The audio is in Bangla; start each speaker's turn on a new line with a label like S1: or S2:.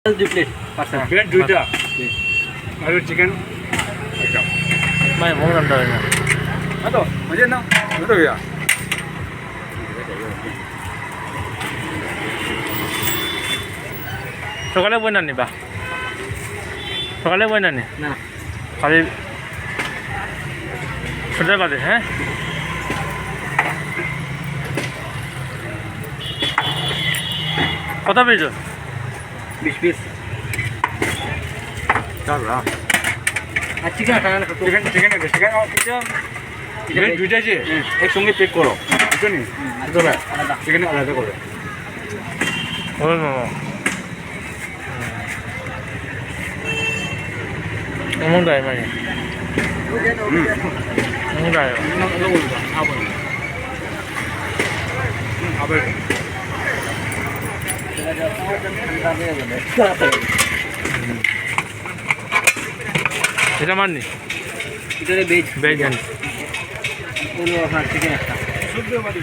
S1: 2 প্লেট পার্সেল
S2: ব্রেড দুইটা আর চিকেন একটা
S3: मैं बहुत अंदर है
S2: हाँ तो मजे ना हो तो गया
S3: সকালে বই না নিবা সকালে বই না নি
S1: না
S3: খালি ছটার বাজে হ্যাঁ কত পেয়েছো
S1: 20 পিস
S2: क्या रहा
S1: আর চিকেন একটা না
S2: चिकन चिकन है चिकन और ब्रेड দুইটা যে একসঙ্গে পেক করো বুঝছো নি
S1: আলাদা
S2: চিকেন আলাদা করো
S3: 오늘 뭐 먹는다 이 말이야 먹는다 이거
S2: 이거 올려 아버 아버
S3: এটা মাননি
S1: এটা বেজ
S3: বেজ জানি
S1: হলো আপনার চিকেন একটা
S2: শুদ্ধ মাটি